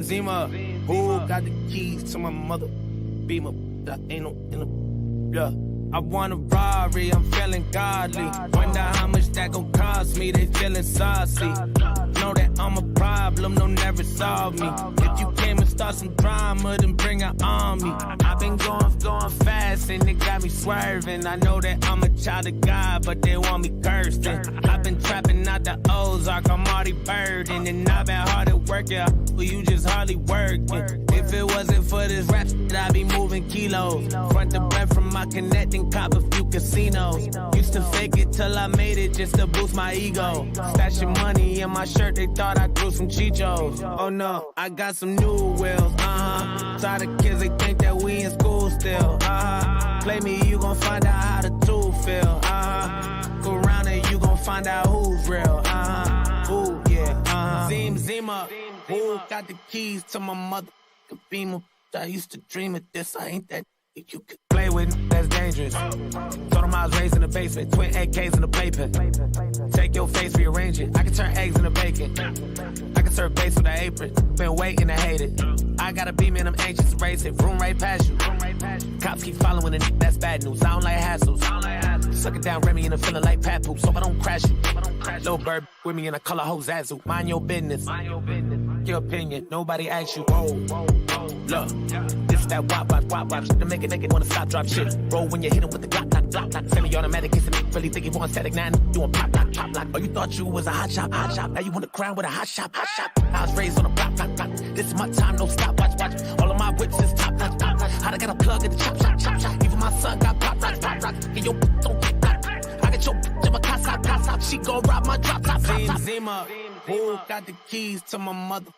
Zima. Who got the keys to my mother? Beamer. That ain't no in the. Yeah. I want a Rari, I'm feeling godly. Wonder how much that gon' cost me, they feeling saucy. Know that I'm a problem, they'll never solve me. If you came and start some drama, then bring an army. I've been going fast and it got me swerving. I know that I'm a child of God, but they want me cursed. I've been trapping out the Ozark, I'm already burdened. And I've been hard at work, yeah, but you just hardly working. If it wasn't for this rap shit, I'd be moving kilos. Front to back from my connect and cop a few casinos. Used to fake it till I made it just to boost my ego. Stashing money in my shirt, they thought I grew some chichos. Oh no, I got some new wheels, Tired of kids, they think that we in school still, Play me, you gon' find out how the two feel, Go around and you gon' find out who's real, Ooh, yeah, Zima. Who got the keys to my mother? Beamer. I used to dream of this, I ain't that you could play with, that's dangerous. Told them I was raised in the basement, twin AKs in the playpen. Take your face, rearrange it. I can turn eggs into bacon. I can serve base with an apron. Been waiting to hate it. I got a beam and I'm anxious to race it. Vroom right past you. Cops keep following the that's bad news. I don't like hassles. Sucking down Remy and I'm feeling like Papoose. Hope I don't crash you. Little bird with me and I color hoe Zazu. Mind your business. Your opinion, nobody asks you. Whoa. Look, this that wop shit to make a nigga wanna stop, drop shit. Roll when you hit him with the glock. Semi-automatic, kissing it, really think he want static 9, doing pop lock. Oh, you thought you was a hot shot. Now you want to crown with a hot shot. I was raised on a block. This is my time, no stop, watch. All of my whips is top notch. I got a plug in the chop. Even my son got pop rock. And your don't get knocked. I got your bitch in my casa. She gon' rob my drop top. Zima, who got the keys to my mother?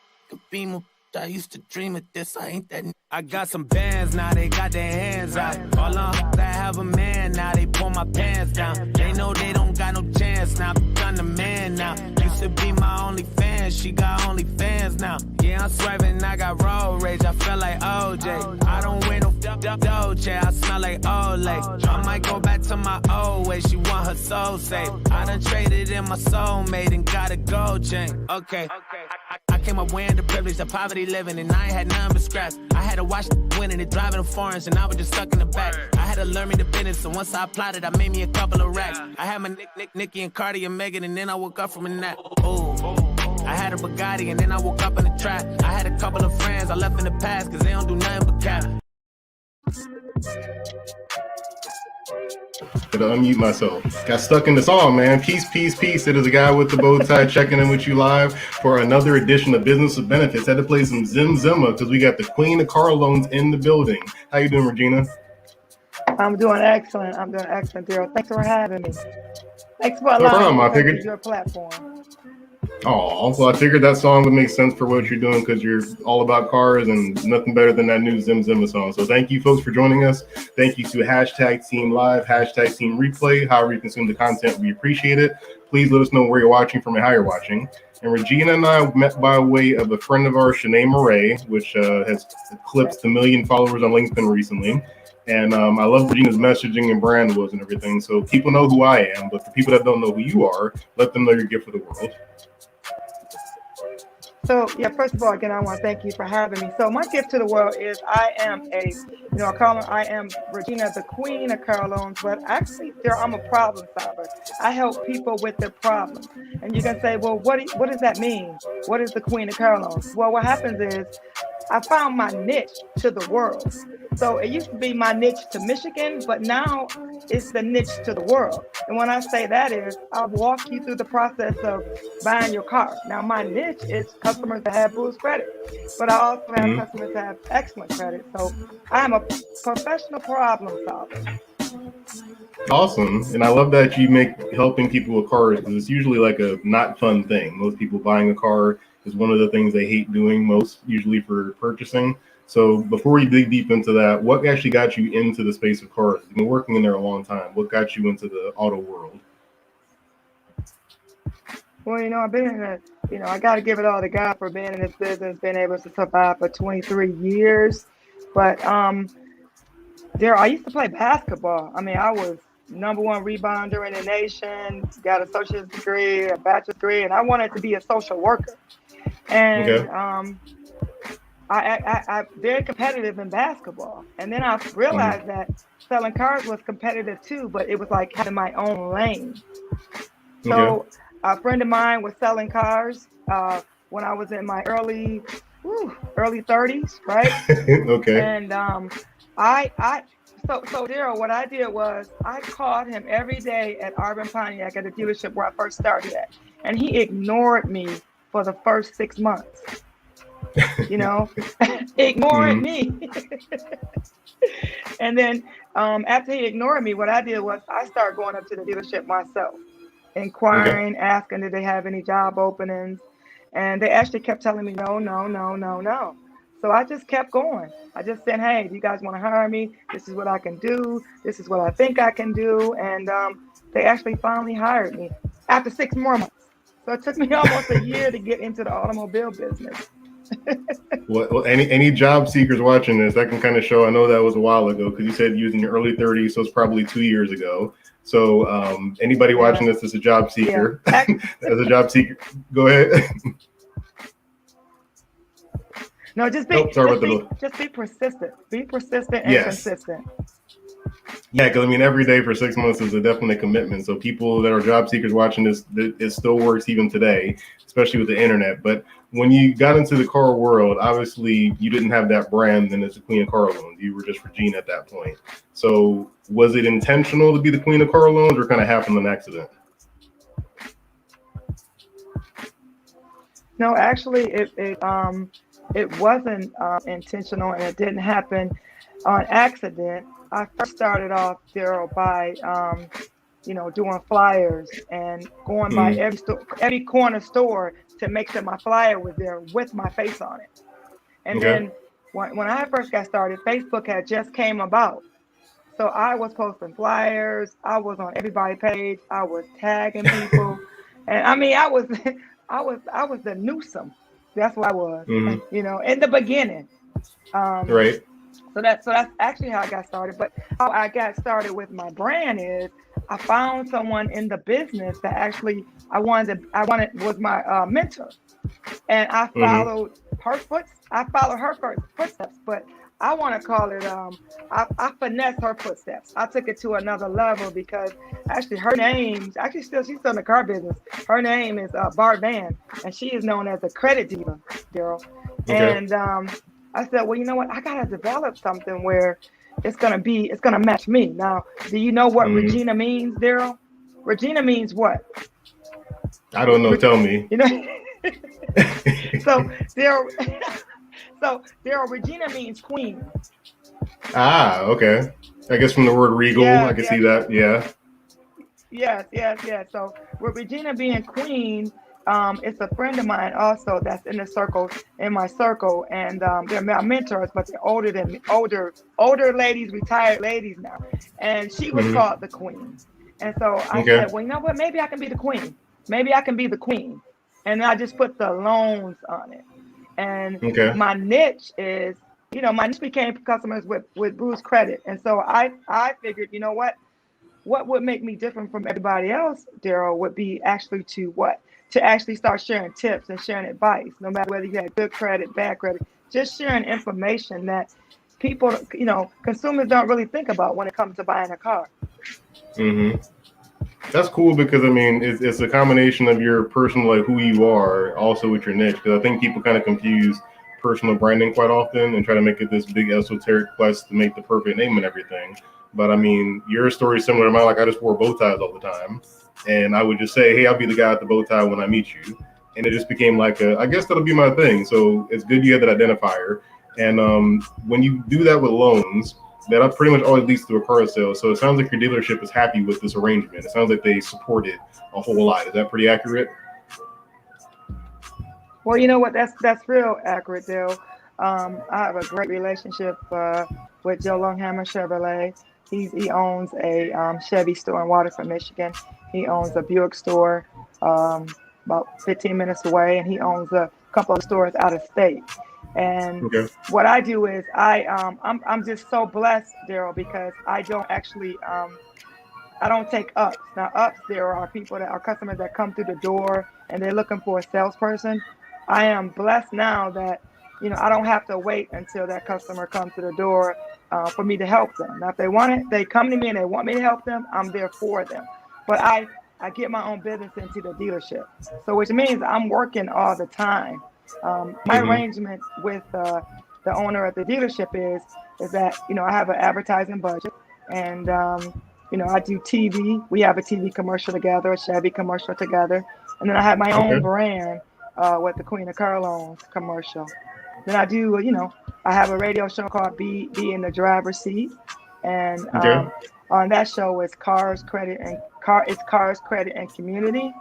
Beamer. I used to dream of this, I ain't that. I got some bands now, they got their hands out. All on I have a man now, they pull my pants down. They know they don't got no chance now, I'm the man now. Used to be my only fan, she got only fans now. Yeah, I'm swerving, I got road rage, I feel like OJ. I don't wear no Dolce, I smell like Olay. I might go back to my old way, she want her soul saved. I done traded in my soulmate and got a gold chain. Okay. I came up wearing the privilege of poverty living, and I ain't had none but scraps. I had to watch the winning and driving the foreigns, and I was just stuck in the back. I had to learn me the business, and once I applied it, I made me a couple of racks. I had my Nicki, and Cardi, and Megan, and then I woke up from a nap. Ooh. I had a Bugatti, and then I woke up in the trap. I had a couple of friends I left in the past, cause they don't do nothing but cap. Gotta unmute myself. Got stuck in the song, man. Peace. It is a guy with the bow tie checking in with you live for another edition of Business with Benefits. Had to play some Zima because we got the queen of car loans in the building. How you doing, Regina? I'm doing excellent, Daryl. Thanks for having me. Thanks for allowing me to use your platform. Oh, well, I figured that song would make sense for what you're doing because you're all about cars and nothing better than that new Zima song. So thank you, folks, for joining us. Thank you to #Team Live, #Team Replay. However you consume the content, we appreciate it. Please let us know where you're watching from and how you're watching. And Regina and I met by way of a friend of ours, Shanae Murray, which has eclipsed 1 million followers on LinkedIn recently. And I love Regina's messaging and brand was and everything. So people know who I am, but for people that don't know who you are, let them know your gift for the world. So, yeah, first of all, again, I want to thank you for having me. So my gift to the world is I am I am Regina, the queen of car loans, but actually I'm a problem solver. I help people with their problems. And you can say, well, what does that mean? What is the queen of car loans? Well, what happens is I found my niche to the world. So it used to be my niche to Michigan, but now it's the niche to the world. And when I say that is, I'll walk you through the process of buying your car. Now, my niche is customers that have boost credit, but I also have customers that have excellent credit. So I'm a professional problem solver. Awesome. And I love that you make helping people with cars because it's usually like a not fun thing. Most people buying a car is one of the things they hate doing most, usually for purchasing. So before we dig deep into that, what actually got you into the space of cars? You've been working in there a long time. What got you into the auto world? Well, I've been in it, I got to give it all to God for being in this business, being able to survive for 23 years. But there, I used to play basketball. I mean, I was #1 rebounder in the nation, got a associate's degree, a bachelor's degree, and I wanted to be a social worker. And I very competitive in basketball, and then I realized that selling cars was competitive too, but it was like having my own lane. Okay. So a friend of mine was selling cars when I was in my early 30s, right? Okay. And I so Daryl, what I did was I called him every day at Arbor Pontiac at the dealership where I first started at, and he ignored me for the first 6 months. You know, ignoring Mhm. me. And then after he ignored me, what I did was I started going up to the dealership myself, Okay. inquiring, asking did they have any job openings, and they actually kept telling me no, no, no, no, no. So I just kept going. I just said, hey, do you guys want to hire me? This is what I can do. This is what I think I can do. And they actually finally hired me after 6 more months. So it took me almost a year to get into the automobile business. Well, any job seekers watching this, that can kind of show. I know that was a while ago because you said you was in your early 30s, so it's probably 2 years ago. So anybody Yeah, watching this is a job yeah. seeker. As a job seeker, go ahead. No, just Oh, be sorry just about be the. just be persistent. Be persistent and Yes. consistent. Yeah, because I mean, every day for 6 months is a definite commitment. So people that are job seekers watching this, it still works even today, especially with the internet. But when you got into the car world, obviously you didn't have that brand, and it's the Queen of Car Loans. You were just Regina at that point. So was it intentional to be the Queen of Car Loans, or kind of happened on accident? No, actually, it wasn't intentional, and it didn't happen on accident. I first started off Daryl by doing flyers and going by Mm, every corner store to make sure my flyer was there with my face on it. And okay. then when I first got started, Facebook had just came about. So I was posting flyers. I was on everybody's page. I was tagging people, and I mean, I was, I was the Newsome. That's what I was, Hmm. in the beginning. Um, Right. so that's actually how I got started. But how I got started with my brand is I found someone in the business that actually I wanted was my mentor, and Hmm. I followed her footsteps, but I want to call it I finessed her footsteps. I took it to another level because actually her name actually she's still in the car business. Her name is Bart Van, and she is known as a credit diva, Daryl. Okay. And I said, well, you know what? I gotta develop something where it's gonna match me. Now, do you know what Hmm. Regina means, Daryl? Regina means what? I don't know. Tell me. You know. So Daryl, so Daryl, Regina means queen. Ah, okay. I guess from the word regal, I Yes, can see yes, that. Yeah. yes, yes, yes. So with Regina being queen, it's a friend of mine also that's in my circle, and they're my mentors, but they're older ladies, retired ladies now, and she was Hmm. called the queen. And so I Okay. said, well, you know what? Maybe I can be the queen. Maybe I can be the queen, and I just put the loans on it. And Okay. my niche is, my niche became customers with Bruce Credit. And so I figured, you know what would make me different from everybody else, Daryl, would be actually to what? To actually start sharing tips and sharing advice, no matter whether you had good credit, bad credit, just sharing information that people, consumers don't really think about when it comes to buying a car. Hmm. That's cool because I mean it's a combination of your personal, like who you are, also with your niche. Because I think people kind of confuse personal branding quite often and try to make it this big esoteric quest to make the perfect name and everything. But I mean, your story is similar to mine. Like I just wore bow ties all the time, and I would just say, "Hey, I'll be the guy at the bow tie when I meet you," and it just became like I guess that'll be my thing. So it's good you have that identifier. And when you do that with loans, that pretty much always leads to a car sale. So it sounds like your dealership is happy with this arrangement. It sounds like they support it a whole lot. Is that pretty accurate? Well, you know what? That's real accurate, Dale. I have a great relationship with Joe Longhammer Chevrolet. He owns a Chevy store in Waterford, Michigan. He owns a Buick store about 15 minutes away, and he owns a couple of stores out of state. And Okay. what I do is I'm just so blessed, Daryl, because I don't take ups. Now, ups, there are people that are customers that come through the door and they're looking for a salesperson. I am blessed now that I don't have to wait until that customer comes to the door for me to help them. Now, if they want it, they come to me and they want me to help them, I'm there for them. But I get my own business into the dealership. So which means I'm working all the time. My arrangement with the owner at the dealership is that, I have an advertising budget and, I do TV. We have a TV commercial together, a Chevy commercial together. And then I have my own brand with the Queen of Car Loans commercial. Then I do, I have a radio show called Be in the Driver's Seat. And on that show it's Cars, Credit, and Community.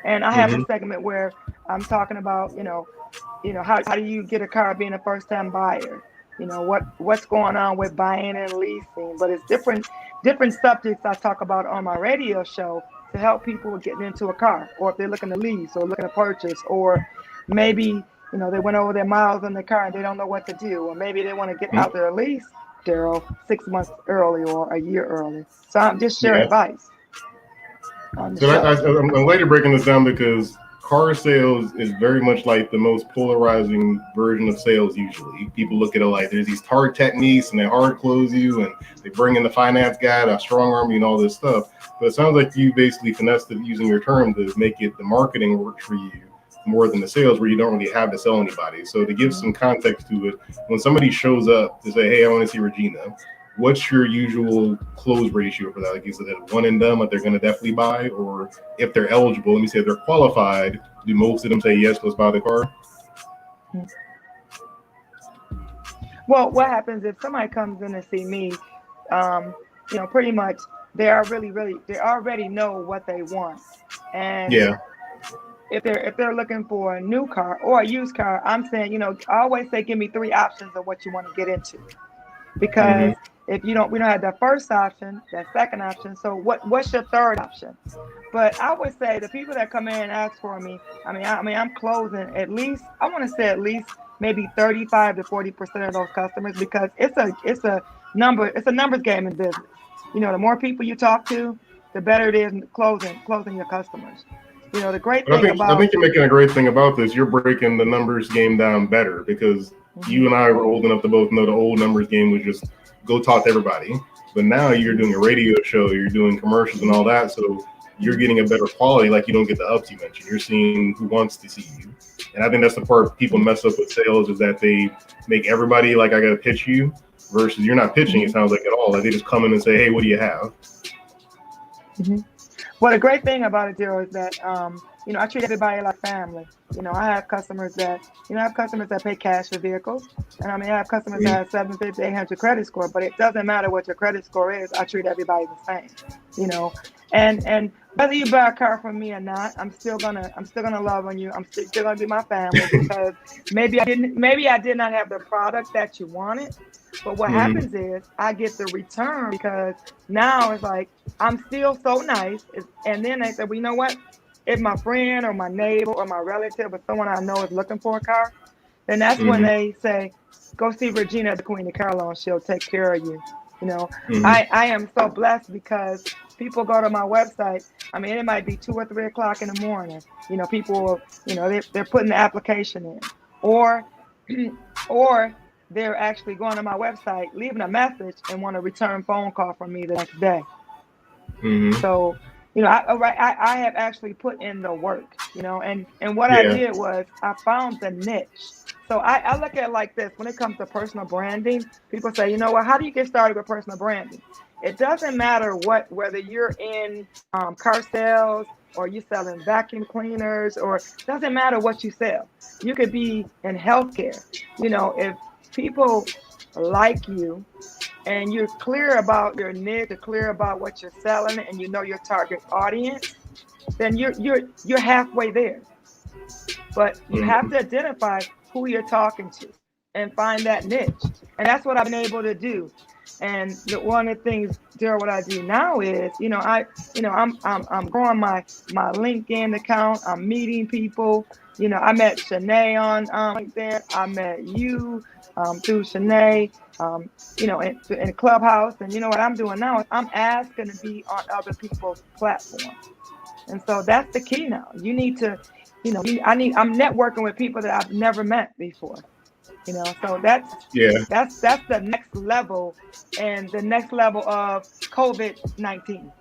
And I have a segment where I'm talking about, how do you get a car being a first-time buyer? What's going on with buying and leasing, but it's different subjects I talk about on my radio show to help people getting into a car, or if they're looking to lease or looking to purchase, or maybe, they went over their miles in their car and they don't know what to do, or maybe they want to get out their lease, Daryl, 6 months early or a year early. So I'm just sharing advice. I'm later breaking this down because car sales is very much like the most polarizing version of sales. Usually people look at it like there's these hard techniques and they hard close you and they bring in the finance guy to strong arm you and all this stuff. But it sounds like you basically finessed it using your term to make it the marketing work for you more than the sales, where you don't really have to sell anybody. So to give some context to it, when somebody shows up to say, hey, I want to see Regina, what's your usual close ratio for that? Like you said, one and done, like they're going to definitely buy, or if they're eligible, let me say if they're qualified, do most of them say, yes, let's buy the car? Well, what happens if somebody comes in to see me, pretty much they already know what they want. And if they're looking for a new car or a used car, I'm saying, I always say, give me 3 options of what you want to get into. Because if we don't have the first option, that second option. So what's your third option? But I would say the people that come in and ask for me, I'm closing at least maybe 35 to 40% of those customers, because it's a numbers game in business. The more people you talk to, the better it is in closing your customers. The great thing I think you're making a great thing about this. You're breaking the numbers game down better, because you and I were old enough to both know the old numbers game was just go talk to everybody. But now you're doing a radio show, you're doing commercials and all that. So you're getting a better quality. Like, you don't get the ups you mentioned. You're seeing who wants to see you. And I think that's the part people mess up with sales, is that they make everybody like, I got to pitch you, versus you're not pitching, it sounds like, at all. Like, they just come in and say, hey, what do you have? Well, the great thing about it, Daryl, is that, I treat everybody like family. I have customers that pay cash for vehicles. And I have customers that have 750, 800 credit score, but it doesn't matter what your credit score is. I treat everybody the same, and whether you buy a car from me or not, I'm still gonna love on you. I'm still gonna be my family, because maybe I did not have the product that you wanted. But what happens is I get the return, because now it's like, I'm still so nice. And then they say, well, you know what? If my friend or my neighbor or my relative or someone I know is looking for a car, then that's when they say, go see Regina, the Queen of Car Loans. She'll take care of you. I am so blessed, because people go to my website. It might be 2 or 3 o'clock in the morning. People, they're putting the application in, or they're actually going to my website, leaving a message, and want a return phone call from me the next day. So, I have actually put in the work, and what I did was I found the niche. So I look at it like this: when it comes to personal branding, people say, how do you get started with personal branding? It doesn't matter whether you're in car sales, or you're selling vacuum cleaners, or it doesn't matter what you sell. You could be in healthcare. If people like you and you're clear about your niche, you're clear about what you're selling, and your target audience, then you're halfway there. But you have to identify who you're talking to and find that niche. And that's what I've been able to do. And one of the things, Daryl, what I do now is, I'm growing my LinkedIn account. I'm meeting people. I met Shanae on LinkedIn. I met you through Shanae, in Clubhouse. And what I'm doing now is I'm asking to be on other people's platforms. And so that's the key now. You need to, I'm networking with people that I've never met before. So that's Yeah. that's the next level, and the next level of COVID-19.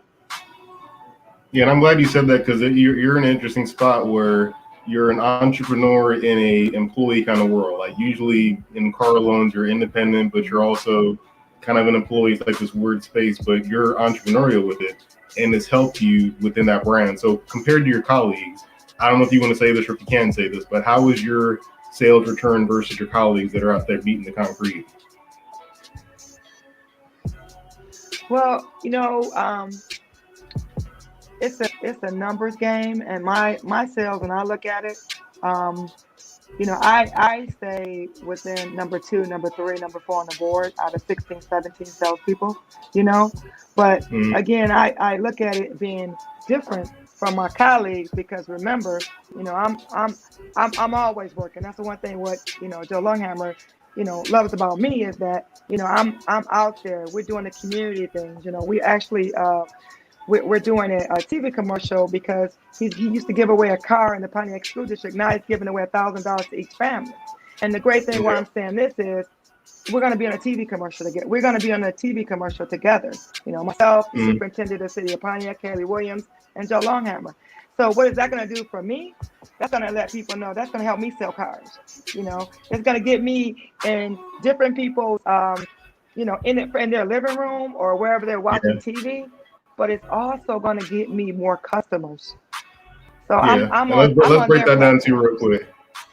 Yeah, and I'm glad you said that because you're in an interesting spot where you're an entrepreneur in a employee kind of world. Like usually in car loans, you're independent, but you're also kind of an employee. It's like this weird space, but you're entrepreneurial with it, and it's helped you within that brand. So compared to your colleagues, I don't know if you want to say this or if you can say this, but how is your sales return versus your colleagues that are out there beating the concrete? Well, it's a numbers game, and my sales, when I look at it, I stay within number 2, number 3, number 4 on the board out of 16, 17 salespeople, but Mm, again, I look at it being different from my colleagues, because remember, I'm always working. That's the one thing what Joe Longhammer loves about me, is that I'm out there. We're doing the community things. We actually we're doing a TV commercial, because he used to give away a car in the Pontiac School District. Now he's giving away $1,000 to each family. And the great thing why yeah, I'm saying this is, we're going to be on a TV commercial together. We're going to be on a TV commercial together. Myself, the mm, superintendent of the city of Pontiac, Haley Williams, and Joe Longhammer. So what is that going to do for me? That's going to let people know. That's going to help me sell cars. It's going to get me in different people's, in their living room or wherever they're watching yeah, TV. But it's also going to get me more customers. So I'm yeah. I'm And on I'm let's on break their that down too platform. real quick.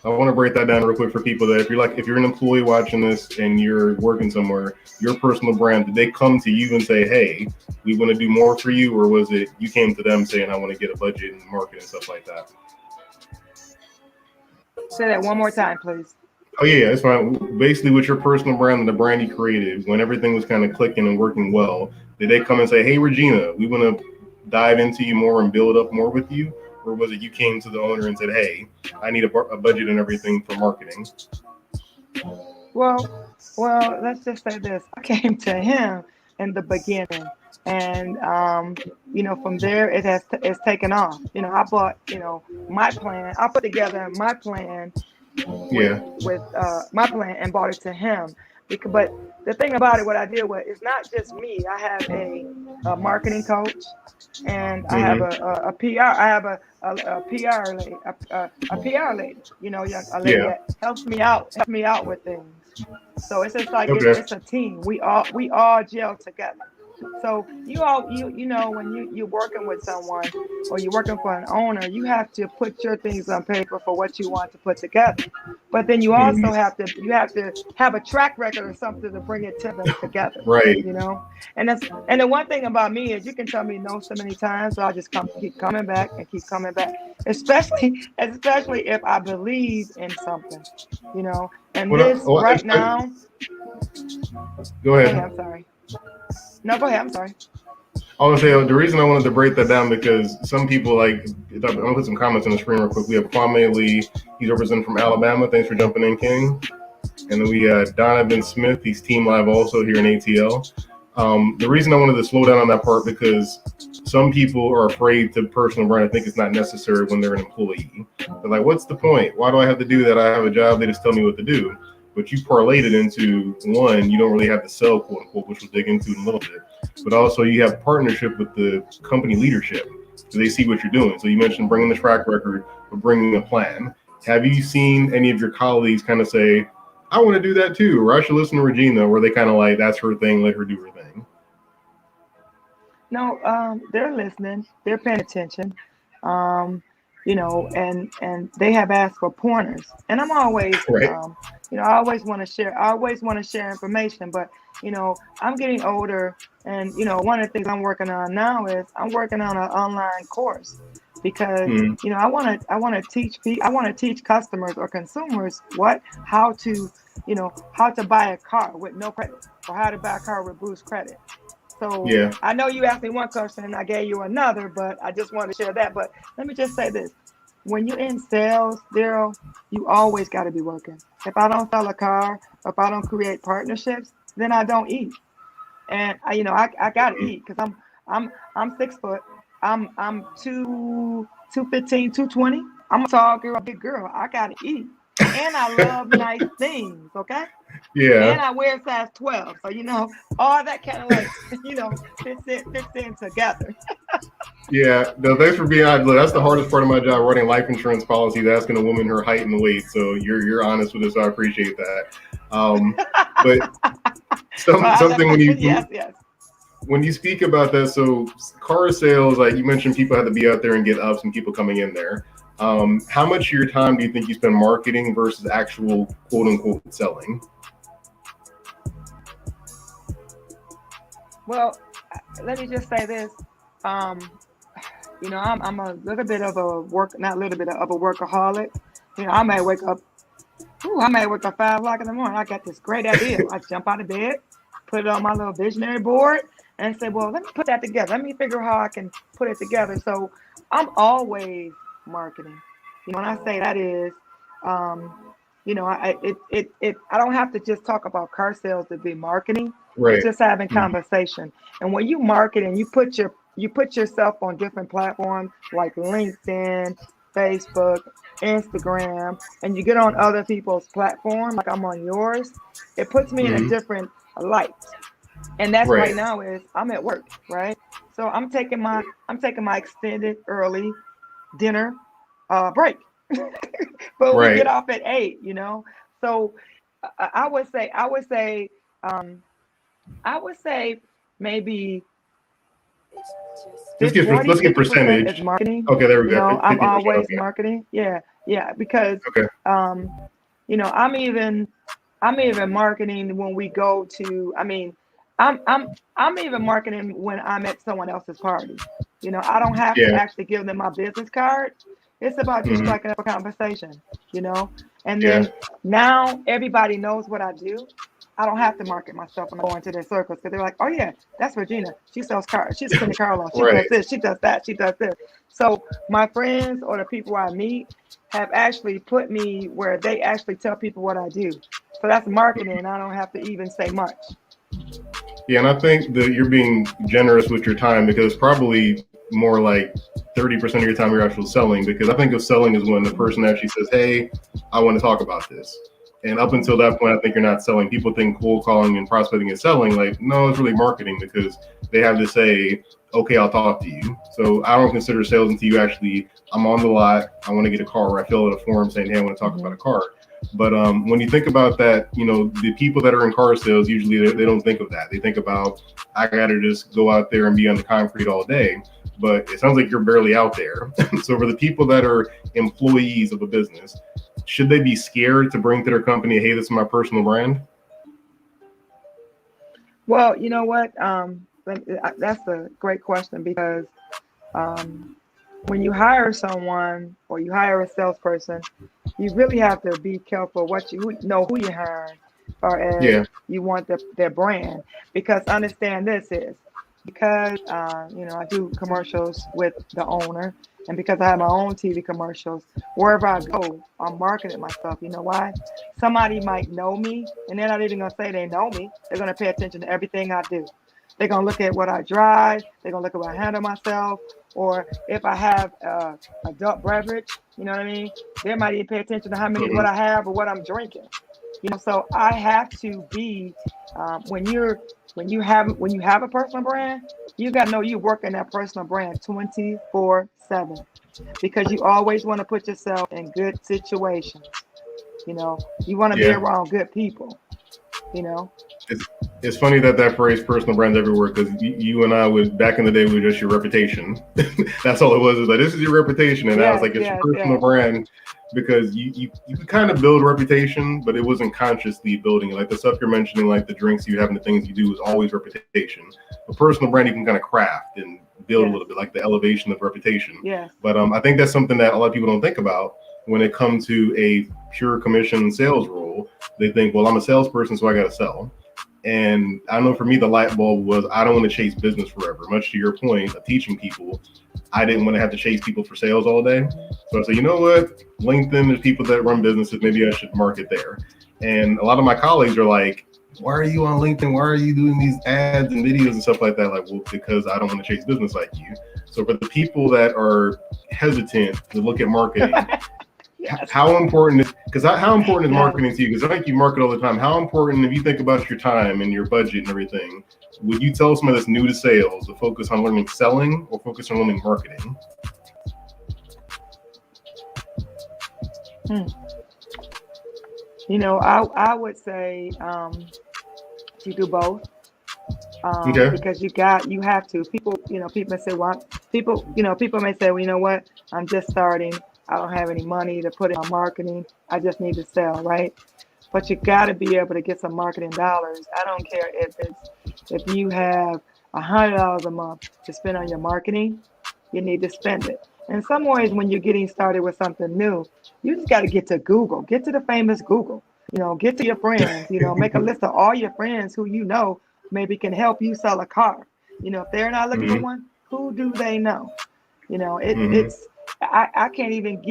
I want to break that down real quick for people that if you're an employee watching this and you're working somewhere, your personal brand, did they come to you and say, hey, we want to do more for you? Or was it you came to them saying, I want to get a budget and market and stuff like that? Say that one more time, please. Oh yeah, it's fine. Basically, with your personal brand and the brand you created, when everything was kind of clicking and working well, did they come and say, "Hey, Regina, we want to dive into you more and build up more with you," or was it you came to the owner and said, "Hey, I need a budget and everything for marketing"? Well, let's just say this. I came to him in the beginning, and from there it's taken off. I bought my plan. I put together my plan with Yeah. my plan and brought it to him. But the thing about it, what I did was, it's not just me. I have a marketing coach, and I have Mm-hmm. a PR. I have a PR lady, a PR lady. A lady Yeah. that helps me out with things. So it's just like Okay. it's a team. We all gel together. So when you're working with someone, or you're working for an owner, you have to put your things on paper for what you want to put together. But then you also Mm-hmm. have to have a track record or something to bring it to them together. Right. You know, and the one thing about me is, you can tell me no so many times, so I'll just keep coming back and keep coming back. Especially if I believe in something. And this Well, right now. go Go ahead. ahead. I'm sorry. No, go ahead. I'm sorry. I want to say the reason I wanted to break that down because some people I'm gonna put some comments on the screen real quick. We have Kwame Lee. He's representing from Alabama. Thanks for jumping in, King. And then we got Donovan Smith. He's team live also here in ATL. The reason I wanted to slow down on that part because some people are afraid to personal brand. I think it's not necessary when they're an employee. They're like, what's the point? Why do I have to do that? I have a job. They just tell me what to do. But you parlayed it into one, you don't really have to sell, quote unquote, which we'll dig into in a little bit. But also you have partnership with the company leadership. So they see what you're doing. So you mentioned bringing the track record, but bringing a plan. Have you seen any of your colleagues kind of say, I want to do that too, or I should listen to Regina, where they kind of like, that's her thing, let her do her thing? No, they're listening. They're paying attention. And they have asked for pointers. And I'm always, Right. I always want to share. I always want to share information. But I'm getting older, and one of the things I'm working on now is I'm working on an online course, because Mm, I want to teach people. I want to teach customers or consumers how to buy a car with no credit, or how to buy a car with boost credit. So yeah. I know you asked me one question and I gave you another, but I just wanted to share that. But let me just say this. When you're in sales, Daryl, you always got to be working. If I don't sell a car, if I don't create partnerships, then I don't eat. And I got to Mm, eat, because I'm 6 foot. I'm 215, 220. I'm a tall girl, a big girl. I got to eat. and I love nice things. Okay. Yeah. And I wear size 12. So, all that kind of like, fits in together. Yeah. No, thanks for being honest. Look, that's the hardest part of my job, running life insurance policies, asking a woman her height and weight. So you're honest with us. So I appreciate that. But something when you yes. When you speak about that, so car sales, like you mentioned, people have to be out there and get ups and people coming in there. How much of your time do you think you spend marketing versus actual quote unquote selling? Well, let me just say this. I'm a little bit of a not a little bit of a workaholic. I may wake up 5 o'clock in the morning. I got this great idea. I jump out of bed, put it on my little visionary board, and say, well, let me put that together. Let me figure out how I can put it together. So I'm always marketing. When I say that is, I don't have to just talk about car sales to be marketing. Right. It's just having conversation. And when you market and you put yourself on different platforms like LinkedIn, Facebook, Instagram, and you get on other people's platforms, like I'm on yours, it puts me in a different light. And that's right now is I'm at work, right? So I'm taking my extended early dinner break. But we get off at 8, So I would say maybe let's get percentage. Is marketing. Okay, there we go. I'm always marketing. Yeah, because I'm even marketing when we go to. I'm even marketing when I'm at someone else's party. I don't have to actually give them my business card. It's about just striking up a conversation. And then now everybody knows what I do. I don't have to market myself when I go into their circles because they're like, oh yeah, that's Regina. She sells cars. She's spending car loans. She does this. She does that. She does this. So my friends or the people I meet have actually put me where they actually tell people what I do. So that's marketing. I don't have to even say much. Yeah, and I think that you're being generous with your time because probably more like 30% of your time you're actually selling, because I think of selling as when the person actually says, hey, I want to talk about this. And up until that point, I think you're not selling. People think cold calling and prospecting is selling. Like, no, it's really marketing because they have to say, okay, I'll talk to you. So I don't consider sales until you actually, I'm on the lot, I want to get a car, or I fill out a form saying, hey, I want to talk about a car. But when you think about that, the people that are in car sales, usually they don't think of that. They think about, I got to just go out there and be on the concrete all day. But it sounds like you're barely out there. So for the people that are employees of a business, should they be scared to bring to their company, hey, this is my personal brand? Well, you know what? That's a great question because when you hire someone or you hire a salesperson, you really have to be careful who you're hiring, or you want their brand. Because understand this is because I do commercials with the owner, and because I have my own TV commercials, wherever I go, I'm marketing myself. You know why? Somebody might know me, and they're not even gonna say they know me. They're gonna pay attention to everything I do. They're gonna look at what I drive. They're gonna look at what I handle myself, or if I have adult beverage. You know what I mean? They might even pay attention to what I have or what I'm drinking. So I have to be when you have a personal brand, you got to know you work in that personal brand 24/7 because you always want to put yourself in good situations. You want to be around good people. It's funny that phrase personal brand's everywhere because you and I was back in the day we were just your reputation. That's all it was. It was like, this is your reputation, and I was like, it's your personal brand because you could kind of build a reputation, but it wasn't consciously building it. Like the stuff you're mentioning, like the drinks you have and the things you do is always reputation. A personal brand you can kind of craft and build a little bit, like the elevation of reputation. Yeah. But I think that's something that a lot of people don't think about when it comes to a pure commission sales role. They think, well, I'm a salesperson, so I got to sell. And I know for me, the light bulb was I don't want to chase business forever. Much to your point of teaching people, I didn't want to have to chase people for sales all day. So I said, you know what? LinkedIn, there's people that run businesses. Maybe I should market there. And a lot of my colleagues are like, why are you on LinkedIn? Why are you doing these ads and videos and stuff like that? Like, well, because I don't want to chase business like you. So for the people that are hesitant to look at marketing, Yes. How important is, how important is Yes. marketing to you? Because I think you market all the time. How important, if you think about your time and your budget and everything, would you tell somebody that's new to sales to focus on learning selling or focus on learning marketing? You know, I would say you do both. Okay. Because you have to. People say, well, people may say, well, you know what? I'm just starting. I don't have any money to put in on marketing. I just need to sell, right? But you got to be able to get some marketing dollars. I don't care if you have $100 a month to spend on your marketing, you need to spend it. In some ways, when you're getting started with something new, you just got to get to Google, get to the famous Google, get to your friends, make a list of all your friends who maybe can help you sell a car. If they're not looking for one, who do they know? It's I can't even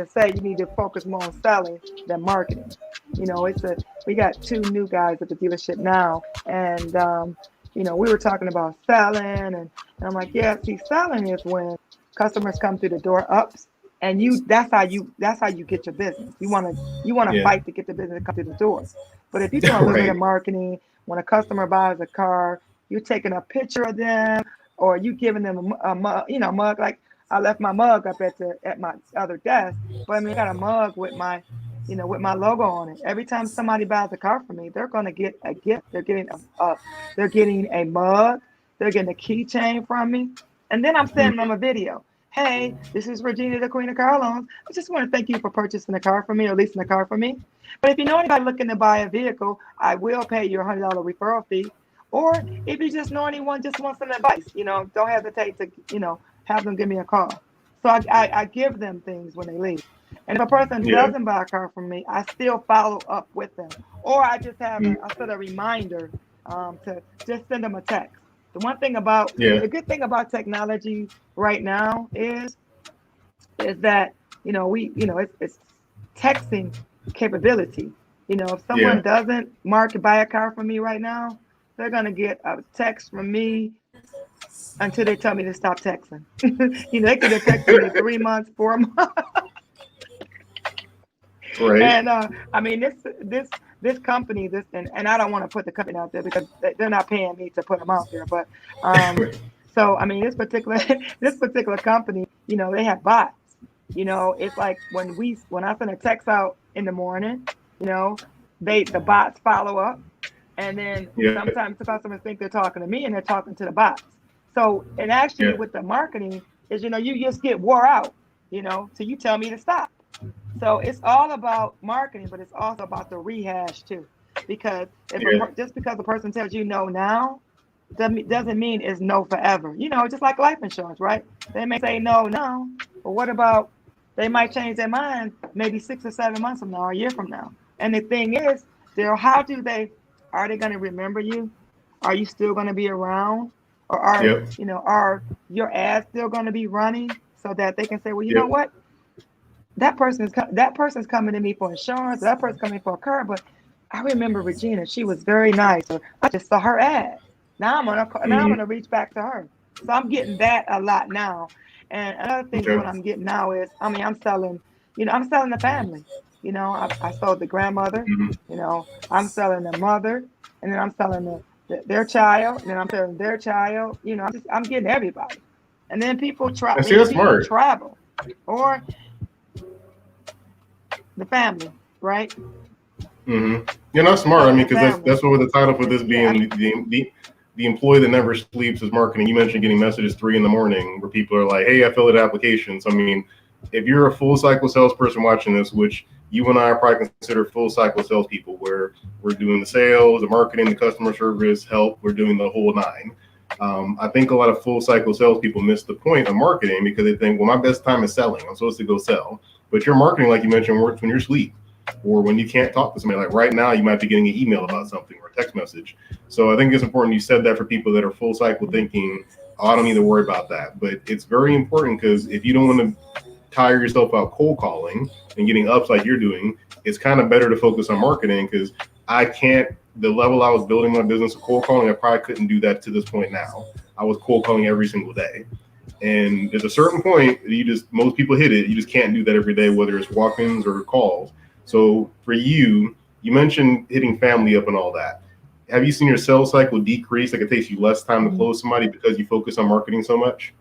say you need to focus more on selling than marketing. We got two new guys at the dealership now, and we were talking about selling, and I'm like, yeah, see, selling is when customers come through the door ups, and that's how you get your business. You want to fight to get the business to come through the door. But if you're doing a little bit of marketing, when a customer buys a car, you're taking a picture of them, or you giving them a mug. Like I left my mug up at my other desk, but I mean, I got a mug with my logo on it. Every time somebody buys a car from me, they're going to get a gift. They're getting a mug. They're getting a keychain from me, and then I'm sending them a video. Hey, this is Regina, the Queen of Car Loans. I just want to thank you for purchasing a car for me or leasing a car for me. But if you know anybody looking to buy a vehicle, I will pay you a $100 referral fee. Or if you just know anyone just wants some advice, don't hesitate to, have them give me a call. So I give them things when they leave. And if a person doesn't buy a car from me, I still follow up with them. Or I just have I set a reminder to just send them a text. The good thing about technology right now is that it's texting capability. If someone doesn't buy a car from me right now, they're gonna get a text from me until they tell me to stop texting. They could have texted me 3 months, 4 months. Right. And I mean this company, and I don't want to put the company out there because they're not paying me to put them out there. But so I mean this particular company, they have bots. It's like when I send a text out in the morning, the bots follow up, and then sometimes the customers think they're talking to me and they're talking to the bots. So and actually with the marketing is you just get wore out, so you tell me to stop. So it's all about marketing, but it's also about the rehash too, because just because the person tells you no now doesn't mean it's no forever. Just like life insurance, right? They may say no now, but what about they might change their mind maybe 6 or 7 months from now or a year from now. And the thing is, are they going to remember you? Are you still going to be around? Or are your ads still going to be running so that they can say, well, you know what? That person's coming to me for insurance. That person's coming for a car, but I remember Regina. She was very nice. Or I just saw her ad. Now I'm gonna reach back to her. So I'm getting that a lot now. And another thing what I'm getting now is, I'm selling. I'm selling the family. I sold the grandmother. I'm selling the mother, and then I'm selling their child, and then I'm selling their child. I'm getting everybody. And then people travel, or the family, right? That's smart. I mean, because that's what the title for this being the employee that never sleeps is marketing. You mentioned getting messages 3 a.m. where people are like, "Hey, I filled out applications." I mean, if you're a full cycle salesperson watching this, which you and I are probably consider full cycle salespeople, where we're doing the sales, the marketing, the customer service, help, we're doing the whole nine. I think a lot of full cycle salespeople miss the point of marketing because they think, well, my best time is selling. I'm supposed to go sell. But your marketing, like you mentioned, works when you're asleep or when you can't talk to somebody. Like right now, you might be getting an email about something or a text message. So I think it's important you said that for people that are full cycle thinking, oh, I don't need to worry about that. But it's very important because if you don't want to tire yourself out cold calling and getting ups like you're doing, it's kind of better to focus on marketing because the level I was building my business of cold calling, I probably couldn't do that to this point now. I was cold calling every single day. And at a certain point, most people hit it. You just can't do that every day, whether it's walk-ins or calls. So for you, you mentioned hitting family up and all that. Have you seen your sales cycle decrease? Like it takes you less time to close somebody because you focus on marketing so much?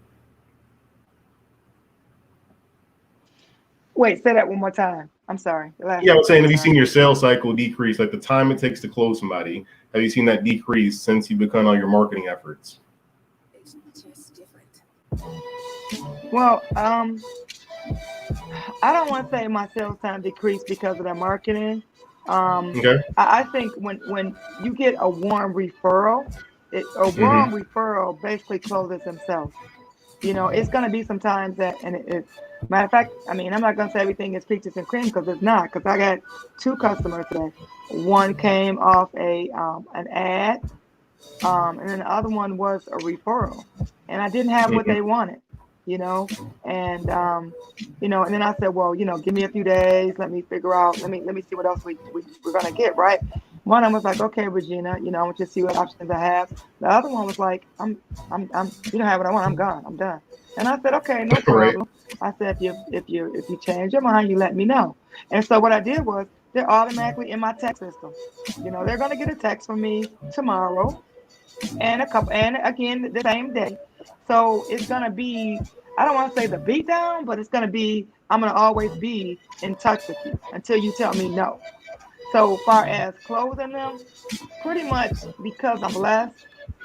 Wait, say that one more time. I'm sorry. Yeah, I was saying, have you seen your sales cycle decrease? Like the time it takes to close somebody, have you seen that decrease since you've begun all your marketing efforts? Well, I don't want to say my sales time decreased because of the marketing. Okay. I think when you get a warm referral, a warm referral basically closes themselves. You know, it's going to be sometimes that, and matter of fact, I mean, I'm not going to say everything is peaches and cream because it's not. Because I got 2 customers today. One came off an ad, and then the other one was a referral, and I didn't have what they wanted. You know, and you know, and then I said, well, you know, give me a few days, let me figure out, let me see what else we're gonna get, right? One of them was like, okay, Regina, you know, I want you to see what options I have. The other one was like, I'm you don't have what I want, I'm gone, I'm done. And I said, okay, no problem. Right. I said, if you change your mind, you let me know. And so what I did was they're automatically in my text system. You know, they're gonna get a text from me tomorrow and again the same day. So it's gonna be, I don't want to say the beat down, but it's gonna be, I'm gonna always be in touch with you until you tell me no. So far as closing them, pretty much because I'm blessed,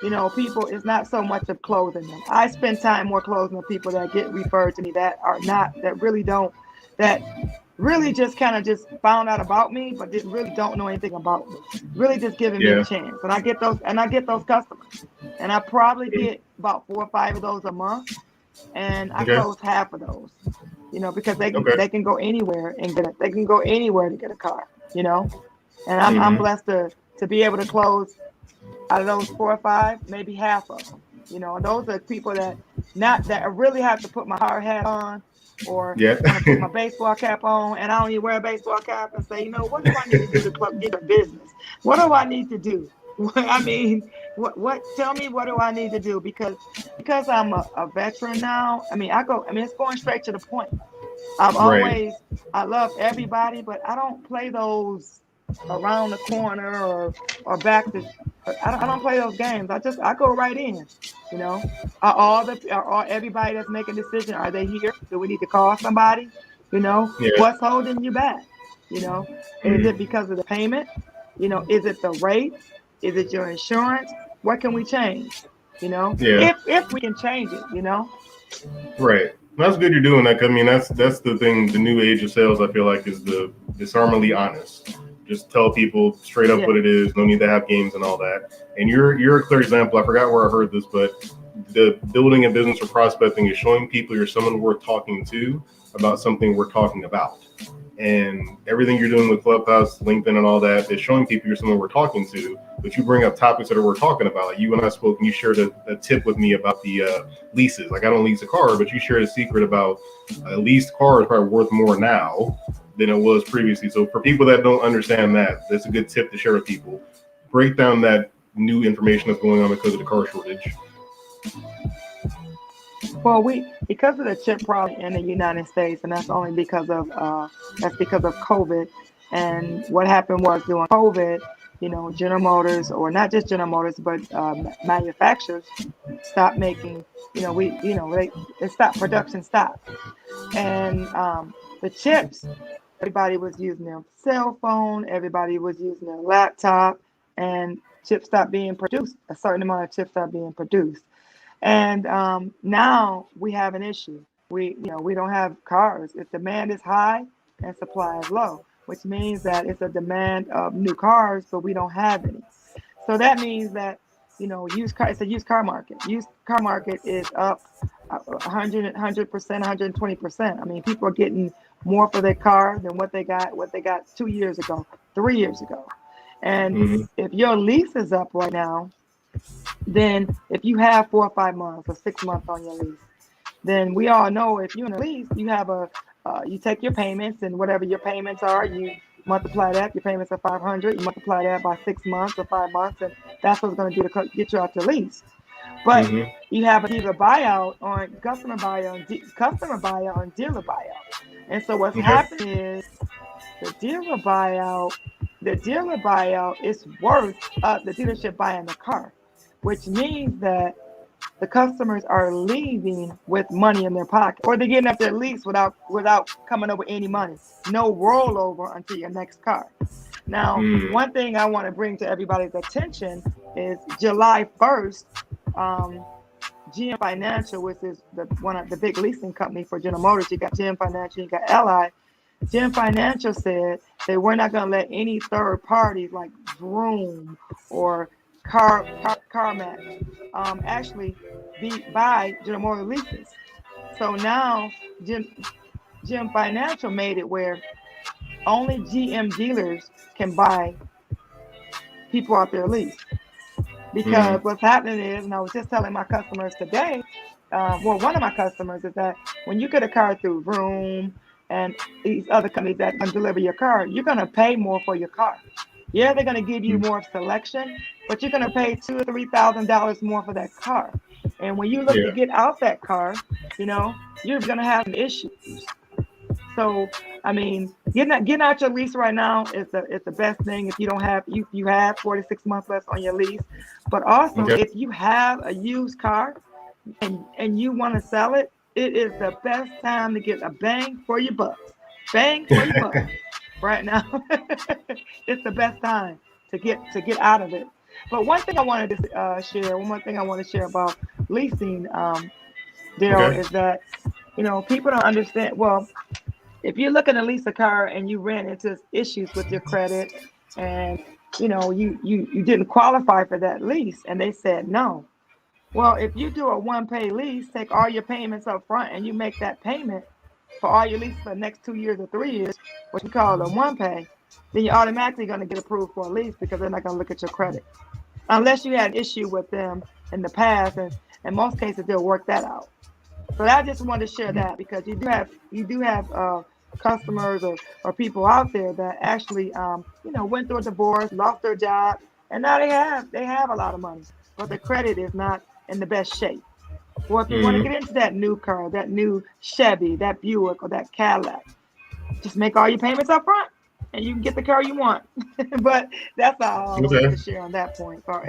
you know, people, it's not so much of closing them. I spend time more closing the people that get referred to me that are not, that really don't, that really just kind of just found out about me, but really don't know anything about me. Really just giving me a chance. And I get those customers. And I probably get about 4 or 5 of those a month. And I close half of those, you know, because they can go anywhere and they can go anywhere to get a car, you know. And I'm blessed to be able to close out of those 4 or 5, maybe half of them, you know. And those are people that I really have to put my hard hat on, or put my baseball cap on, and I don't even wear a baseball cap, and say, you know, what do I need to do to get a business? What do I need to do? I mean, what? Tell me, what do I need to do? Because I'm a veteran now. I mean, it's going straight to the point. I love everybody, but I don't play those around the corner or back to. I don't play those games. I go right in. You know, are everybody that's making a decision, are they here? Do we need to call somebody? You know, what's holding you back? You know, is it because of the payment? You know, is it the rate? Is it your insurance? What can we change? You know, if we can change it, you know. Right. That's good you're doing that. I mean, that's the thing. The new age of sales, I feel like, is the disarmingly honest. Just tell people straight up what it is. No need to have games and all that. And you're a clear example. I forgot where I heard this, but the building a business or prospecting is showing people you're someone worth talking to about something we're talking about. And everything you're doing with Clubhouse, LinkedIn, and all that is showing people you're someone we're talking to. But you bring up topics that we're talking about. Like you and I spoke, and you shared a tip with me about the leases. Like I don't lease a car, but you shared a secret about a leased car is probably worth more now than it was previously. So for people that don't understand that, that's a good tip to share with people. Break down that new information that's going on because of the car shortage. Well, because of the chip problem in the United States, and that's only because of COVID. And what happened was during COVID, you know, General Motors, or not just General Motors, but manufacturers stopped making. You know, they stopped, production stopped, and the chips. Everybody was using their cell phone. Everybody was using their laptop, and chips stopped being produced. A certain amount of chips stopped being produced. And now we have an issue. We don't have cars. If demand is high and supply is low, which means that it's a demand of new cars, but we don't have any. So that means that, you know, it's a used car market. Used car market is up 100%, 120%. I mean, people are getting more for their car than what they got 2 years ago, 3 years ago. And if your lease is up right now, then if you have 4 or 5 months or 6 months on your lease, then we all know if you're in a lease, you have you take your payments, and whatever your payments are, you multiply that. Your payments are $500. You multiply that by 6 months or 5 months, and that's what's going to do to get you out your lease. But Mm-hmm. you have a dealer buyout on customer buyout, customer buyout, and dealer buyout. And so what's Okay. happening is the dealer buyout, the dealer buyout is worth the dealership buying the car, which means that the customers are leaving with money in their pocket, or they're getting up their lease without coming up with any money. No rollover until your next car. Now, Mm. one thing I want to bring to everybody's attention is July 1st, GM Financial, which is one of the big leasing company for General Motors. You got GM Financial, you got Ally. GM Financial said they were not going to let any third parties like Vroom or CarMax actually buy General Motors leases. So now GM Financial made it where only GM dealers can buy people out their lease. Because Mm. what's happening is, and I was just telling my customers today, well, one of my customers is that when you get a car through Vroom and these other companies that can deliver your car, you're going to pay more for your car. Yeah, they're going to give you more selection, but you're going to pay $2,000 or $3,000 more for that car. And when you look to Yeah. get out that car, you're going to have some issues. So, I mean, getting out your lease right now is the best thing if you don't have you have 46 months left on your lease. But also, Okay. if you have a used car and you want to sell it, it is the best time to get a bang for your bucks. Bang for your bucks. Right now, it's the best time to get out of it. But one thing I wanted to share, one more thing I want to share about leasing, Daryl, Okay. is that people don't understand. Well, if you're looking to lease a car and you ran into issues with your credit and you didn't qualify for that lease and they said no. Well, if you do a one pay lease, take all your payments up front and you make that payment for all your leases for the next 2 years or 3 years, which we call a one pay, then you're automatically going to get approved for a lease because they're not going to look at your credit. Unless you had an issue with them in the past, and in most cases they'll work that out. So I just wanted to share that because you do have customers or people out there that actually went through a divorce, lost their job, and now they have a lot of money, but the credit is not in the best shape. Well, if you want to Mm. get into that new car, that new Chevy, that Buick, or that Cadillac, just make all your payments up front, and you can get the car you want. But that's all I wanted to Okay. share on that point for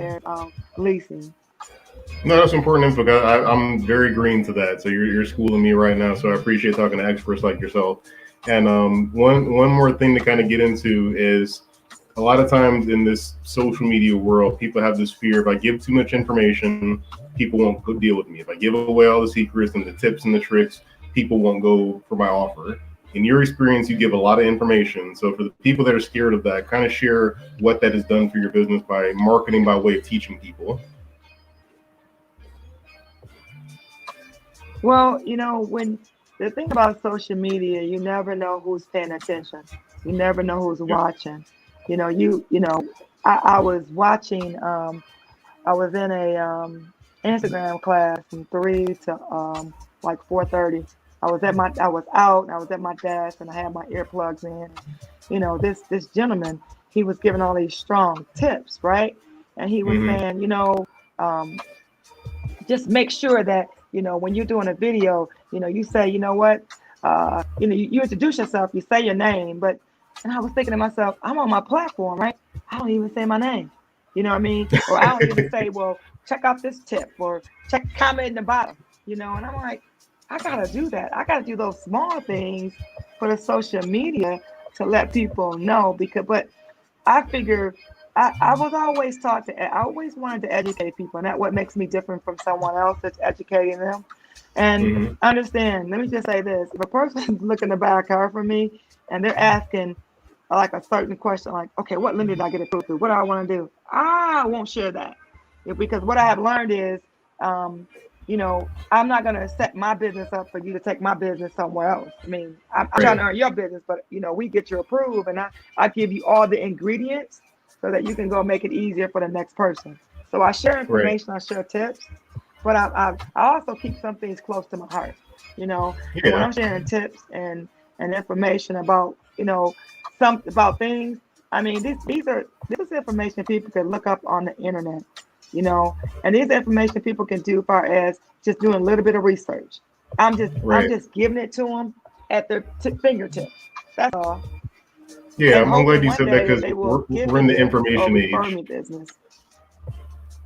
leasing. No, that's important info. 'Cause I'm very green to that. So you're schooling me right now. So I appreciate talking to experts like yourself. And one more thing to kind of get into is a lot of times in this social media world, people have this fear: if I give too much information, people won't go deal with me. If I give away all the secrets and the tips and the tricks, people won't go for my offer. In your experience, you give a lot of information. So for the people that are scared of that, kind of share what that has done for your business by marketing by way of teaching people. Well, when the thing about social media, you never know who's paying attention. You never know who's Yeah. watching. I was watching. I was in a Instagram class from 3 to like 4:30. I was out and I was at my desk and I had my earplugs in. This gentleman, he was giving all these strong tips, right? And he was Mm-hmm. saying, um, just make sure that when you're doing a video, you say, what, you introduce yourself, you say your name, but and I was thinking to myself, I'm on my platform, right? I don't even say my name. You know what I mean? Or I don't even say, well, check out this tip or comment in the bottom, and I'm like, I gotta do that. I gotta do those small things for the social media to let people know but I figure I was always taught I always wanted to educate people, and that's what makes me different from someone else that's educating them. And Mm-hmm. understand, let me just say this: if a person's looking to buy a car from me and they're asking like a certain question, like, okay, what limit did I get approved to? What do I want to do? I won't share that. Because what I have learned is, I'm not going to set my business up for you to take my business somewhere else. I mean, I'm trying Right. to earn your business, but we get you approved, and I give you all the ingredients so that you can go make it easier for the next person. So I share Right. information, I share tips, but I also keep some things close to my heart, and when Yeah. I'm sharing tips and information about some about things, I mean this is information people can look up on the internet. And these information people can do as far as just doing a little bit of research. I'm just giving it to them at their fingertips. That's all. Yeah, And I'm glad hoping you one said that day because they will give we're me in the business or information refer age. me business.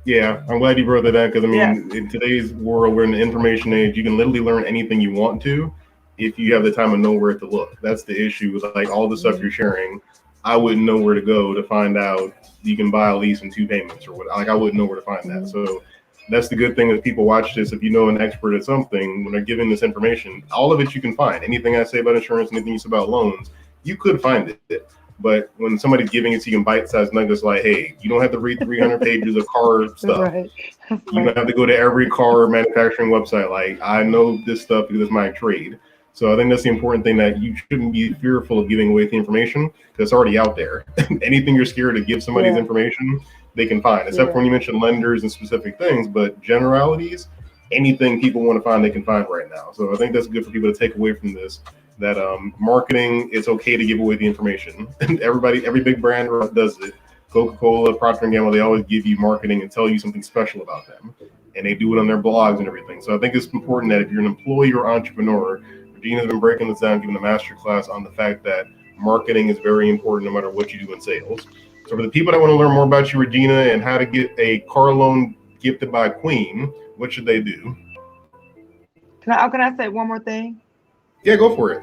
Yeah, I'm glad you brought that up because I mean, Yes. in today's world, we're in the information age. You can literally learn anything you want to if you have the time and know where to look. That's the issue with like all the stuff you're sharing. I wouldn't know where to go to find out you can buy a lease in 2 payments or what. Like I wouldn't know where to find that. So that's the good thing is people watch this. If you know an expert at something, when they're giving this information, all of it you can find. Anything I say about insurance, anything you say about loans, you could find it. But when somebody's giving it to you in bite-sized nuggets, like, hey, you don't have to read 300 pages of car stuff. Right. You don't have to go to every car manufacturing website. Like, I know this stuff because it's my trade. So I think that's the important thing, that you shouldn't be fearful of giving away the information because it's already out there. Anything you're scared to give somebody's information, they can find, except for when you mention lenders and specific things. But generalities, anything people want to find, they can find right now. So I think that's good for people to take away from this, that marketing, it's okay to give away the information. Every big brand does it. Coca-Cola, Procter & Gamble, they always give you marketing and tell you something special about them. And they do it on their blogs and everything. So I think it's important that if you're an employee or entrepreneur, Regina's been breaking this down, giving a master class on the fact that marketing is very important no matter what you do in sales. So for the people that want to learn more about you, Regina, and how to get a car loan gifted by a queen, what should they do? Can I say one more thing? Yeah, go for it.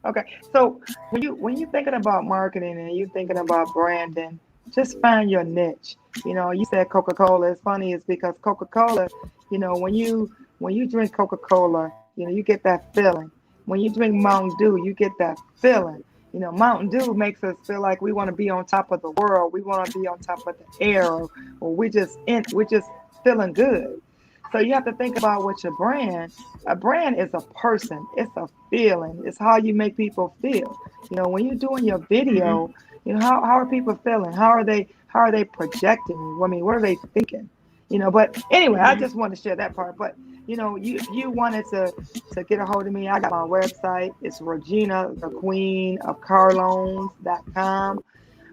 Okay. So when you thinking about marketing and you thinking about branding, just find your niche. You said Coca-Cola. It's funny, it's because Coca-Cola, when you drink Coca-Cola, you get that feeling. When you drink Mountain Dew, you get that feeling. Mountain Dew makes us feel like we want to be on top of the world. We want to be on top of the air, or we're just feeling good. So you have to think about what a brand is a person. It's a feeling. It's how you make people feel. When you're doing your video, how are people feeling? How are they projecting? I mean, what are they thinking? But anyway, I just want to share that part. But if you wanted to get a hold of me, I got my website. It's Regina, the Queen of CarLoans.com.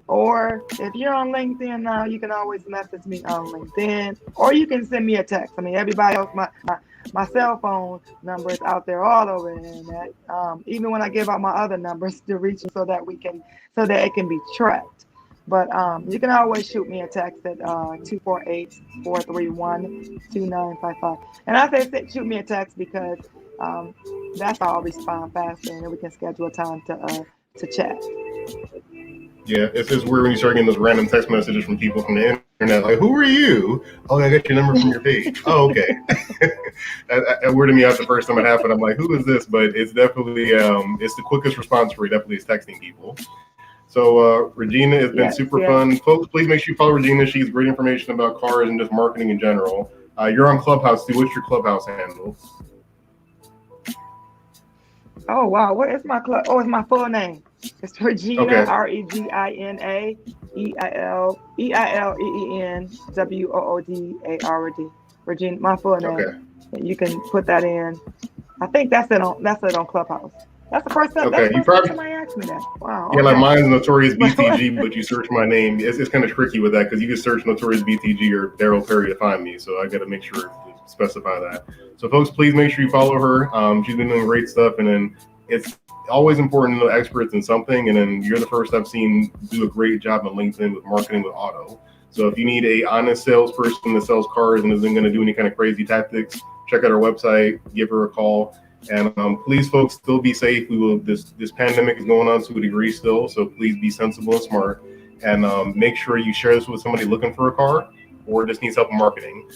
Or if you're on LinkedIn now, you can always message me on LinkedIn, or you can send me a text. I mean, everybody else, my cell phone number is out there all over the internet. Even when I give out my other numbers to reach, so that it can be tracked. But you can always shoot me a text at 248-431-2955. And I say shoot me a text because that's how I'll respond faster, and then we can schedule a time to chat. Yeah, it's weird when you start getting those random text messages from people from the internet, like, who are you? Oh, I got your number from your page. Oh, okay. That weirded me out the first time it happened. I'm like, who is this? But it's definitely, it's the quickest response for you, definitely is texting people. So Regina, it's been super fun. Folks, please make sure you follow Regina. She has great information about cars and just marketing in general. You're on Clubhouse too. What's your Clubhouse handle? Oh, wow. What is my club? Oh, it's my full name. It's Regina, okay. Regina EileenWoodard. Regina, my full name. Okay. You can put that in. I think that's it on Clubhouse. That's the first time. Okay, That's the first time somebody asked me that. Wow. Yeah, okay. like mine's Notorious BTG, but you search my name. It's kind of tricky with that because you can search Notorious BTG or Daryl Perry to find me. So I got to make sure to specify that. So folks, please make sure you follow her. She's been doing great stuff, and then it's always important to know experts in something. And then you're the first I've seen do a great job on LinkedIn with marketing with auto. So if you need a honest salesperson that sells cars and isn't going to do any kind of crazy tactics, check out our website, give her a call. And please, folks, still be safe. This pandemic is going on to a degree still, so please be sensible and smart. And make sure you share this with somebody looking for a car or just needs help in marketing.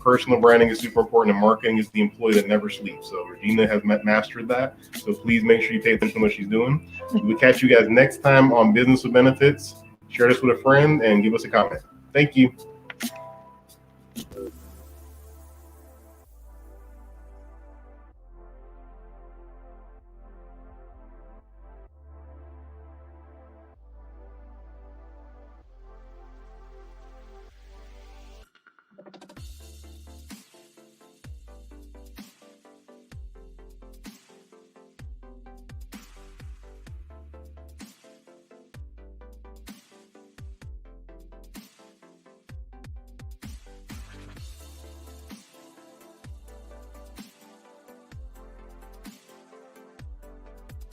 Personal branding is super important, and marketing is the employee that never sleeps. So Regina has mastered that. So please make sure you pay attention to what she's doing. We'll catch you guys next time on Business with Benefits. Share this with a friend and give us a comment. Thank you.